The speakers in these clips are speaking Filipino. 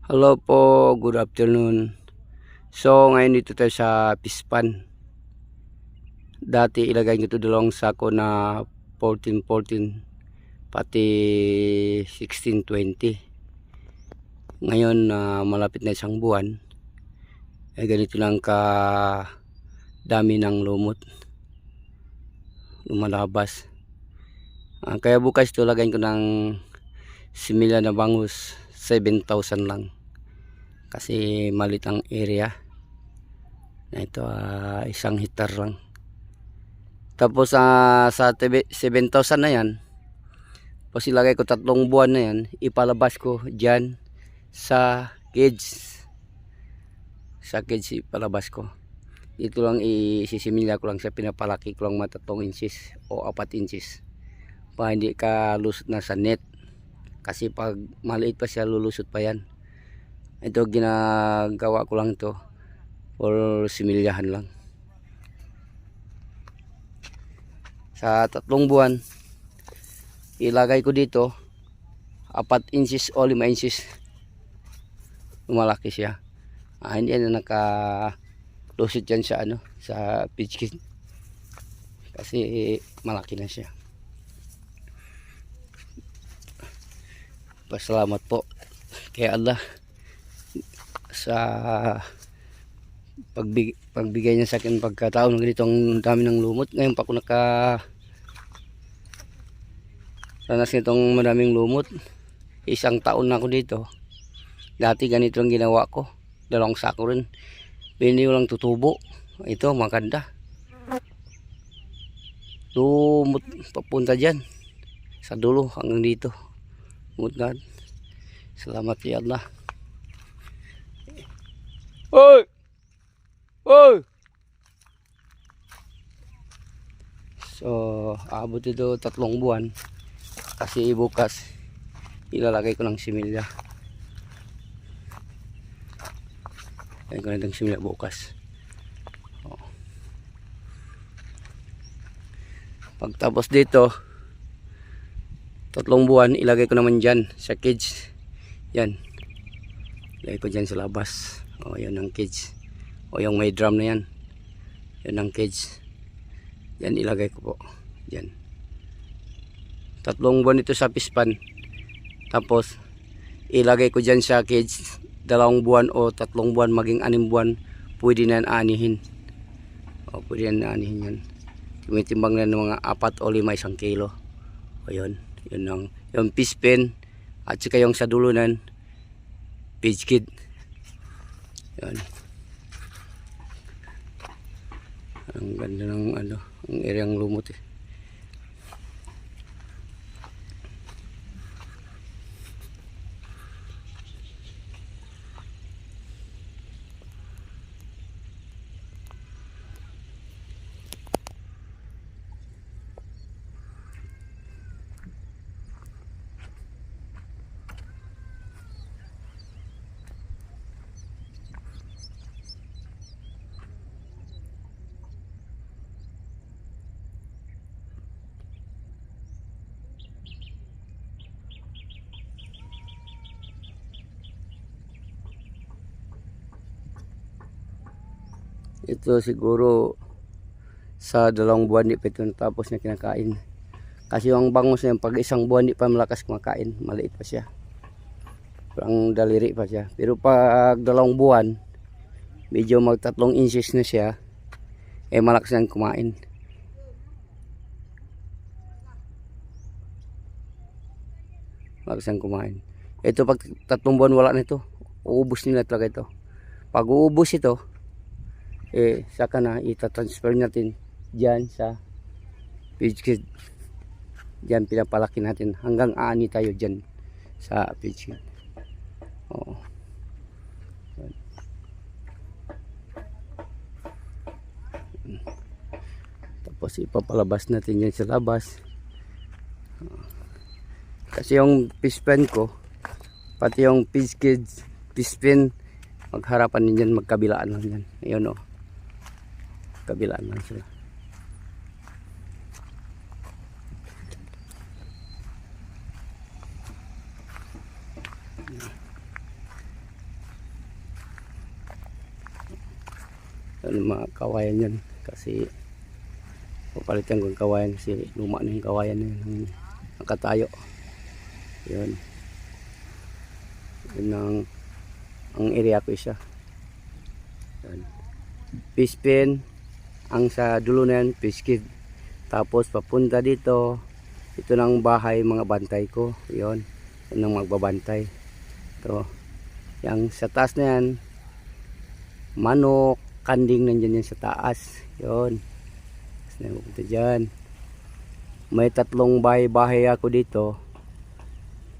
Hello po, good afternoon. So ngayon dito tayo sa pispan. Dati ilagay nyo ito dalawang sako na 14-14 pati 16-20. Ngayon malapit na isang buwan ay ganito lang ka dami ng lumot lumalabas. Kaya bukas ito lagayin ko ng similya na bangus 7,000 lang kasi malit ang area na ito, isang hektar lang. Tapos sa 7,000 na yan, tapos ilagay ko 3 buwan na yan, ipalabas ko dyan sa cage. Sa cage ipalabas ko. Dito lang isisimilya ko lang sa pinapalaki ko lang mga 3 inches o 4 inches. Para hindi ka lusot na sa net. Kasi pag maliit pa siya, lulusot pa yan. Ito ginagawa ko lang ito for similyahan lang. Sa 3 buwan ilagay ko dito 4 inches o 5 inches, lumalaki siya. Hindi na nakalusot yan sa sa pitchkin kasi malaki na siya. Pasalamat po kay Allah sa pagbigay niya sa akin pagkataon ng ganitong dami ng lumot. Ngayon pa ako ranas nitong madaming lumot. 1 taon na ako dito. Dati ganito ang ginawa ko, 2 sako rin, hindi lang tutubo. Ito maganda, lumot papunta dyan sa dulo hanggang dito. Lumot na. Salamat ya Allah. Oy! Oy! So abot ito 3 buwan kasi bukas ilalagay ko ng similya. Lagay ko na ng similya bukas. Pagtapos dito 3 buwan ilagay ko naman dyan sa cage. Yan, ilagay ko dyan sa labas. Yan ang cage, o yung may drum na yan, yan ang cage. Yan ilagay ko po dyan. 3 buwan ito sa pispan. Tapos ilagay ko dyan sa cage 2 buwan o 3 buwan, maging 6 buwan, pwede na anihin. Pwede na anihin yan. Tumitimbang na ng mga 4 o 5 isang kilo. Yun ang yung pispin at saka yung sa dulo nan pitchkin. Yan. Ang ganda ng ang areang lumot eh. Ito siguro sa 2 buwan di pa ito natapos na kinakain. Kasi yung bangus na yun, pag 1 buwan di pa malakas kumakain, maliit pa siya. Parang daliri pa siya. Pero pag 2 buwan, medyo mag 3 inches na siya, malakas na kumain. Malakas na kumain. Ito pag 3 buwan wala na ito, uubos nila talaga ito. Pag uubos ito, saka na itatransfer natin dyan sa pitchkin. Dyan pinapalaki natin hanggang aani tayo dyan sa pitchkin. Tapos ipapalabas natin yan sa labas. Kasi yung pispen ko pati yung pispen magharapan din yan, magkabilaan lang yan. Ayun kabilaan lang sila. Ano, mga kawayan yan. Kasi papalitan ko yung kawayan kasi luma na yung kawayan na yun. Nakatayo. Yun. Yun ang area ko isa. Yun. Fish pen. Ang sa dulo na yan, fish cave. Tapos papunta dito. Ito ng bahay mga bantay ko. Yun. Yun ang magbabantay. Ito. Yang sa taas na yan, manok, kanding nandyan yan sa taas. Yun. Pupunta dyan. May 3 bahay ako dito.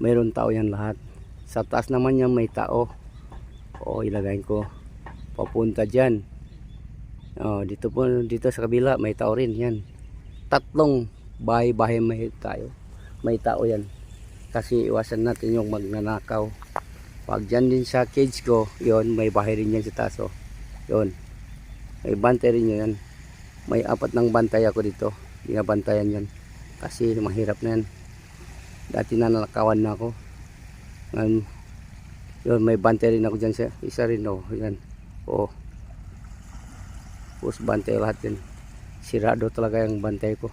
Mayroon tao yan lahat. Sa taas naman yan may tao. O ilagay ko. Papunta dyan. O, dito sa kabila may tao rin yan. 3 bahay may tayo. May tao yan. Kasi iwasan natin yung magnanakaw. Pag dyan din sa cage ko, yon may bahay rin yan sa taas. O. Yun. May bantay rin yan. May 4 ng bantay ako dito. Binabantayan yan. Kasi mahirap na yan. Dati na nakawan na ako. Yun, may bantay rin ako dyan. Isa rin o. Yan. O. Pus bantay lahat yan. Sirado talaga yung bantay ko.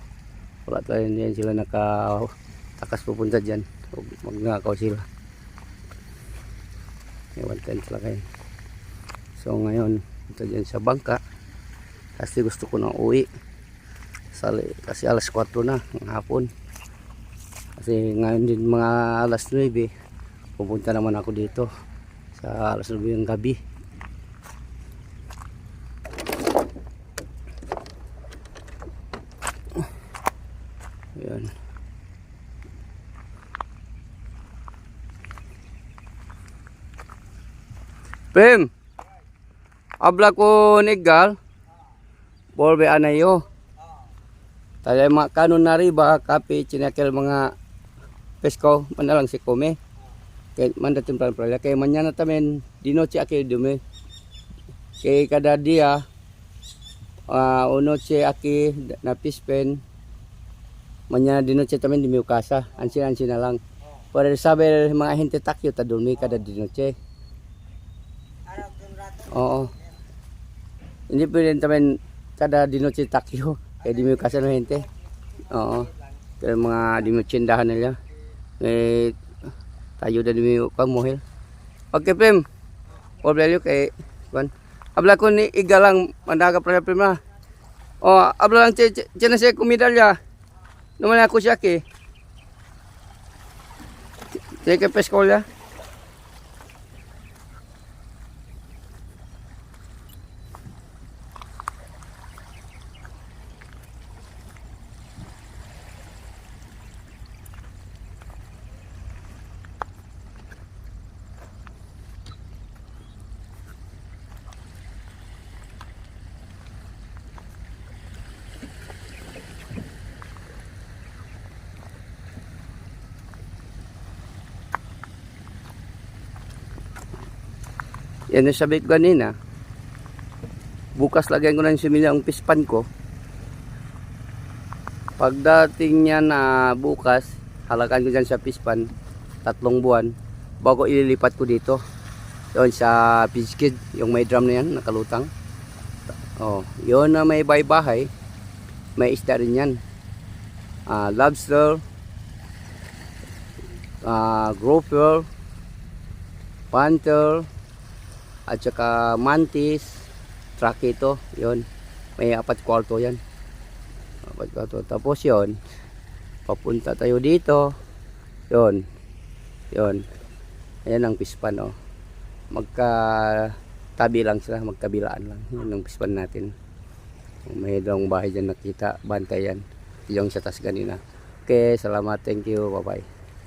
Wala talaga yan sila nakatakas pupunta dyan. Magnakaw sila. May bantay talaga yan. So ngayon, ito dyan sa bangka. Kasi gusto ko na uwi. Kasi alas 4 na ng hapon. Kasi ngayon din mga alas 9. Pupunta naman ako dito. Sa alas 9 ng gabi. Ayan. Pem, habla ko negal. Volve anayo. Tayo mga kanon na riba, kape, chinakil mga pesko, manalang si kome. Kaya manda temprano pala. Kaya mañana tamen, di noche aquí dume. Kaya kada dia, noche aquí na pispen. Mañana di noche tamen di mi casa. Ansin na lang. Para sabi mga hente takyo ta dumi kada di noche. Oo. Hindi pwede tamen kada di noche takyo. Kaya di mo kasi no hente. Oo. Kaya mga di mo tsindahan nila. Eh, tayo na di mo pamuhil. Okay, Pem. Problema kay Juan. Habla ko ni igalang mandaga para prima. Oh, habla lang chena siya kumidalya. Naman ako siya ki. Teka peskola. Yan yung sabi ko kanina. Bukas lagyan ko na yung similya ang pispan ko. Pagdating niya na bukas, halakan ko dyan sa pispan 3 buwan bago ililipat ko dito. Doon sa fish kid, yung may drum na yan, nakalutang. Oh, yun na may bahay. May isda rin yan. Lobster, grouper, panther, at saka mantis, trakito, yon. May 4 kwarto yan. 4 kwarto. Tapos yon, papunta tayo dito. Yon. Yon. Ayan ang pispan, oh. Magkatabi lang sila, magkabilaan lang. Yan ang pispan natin. May dalawang bahay dyan nakita, bantayan. Yung sa taas kanina. Okay, salamat, thank you, bye bye.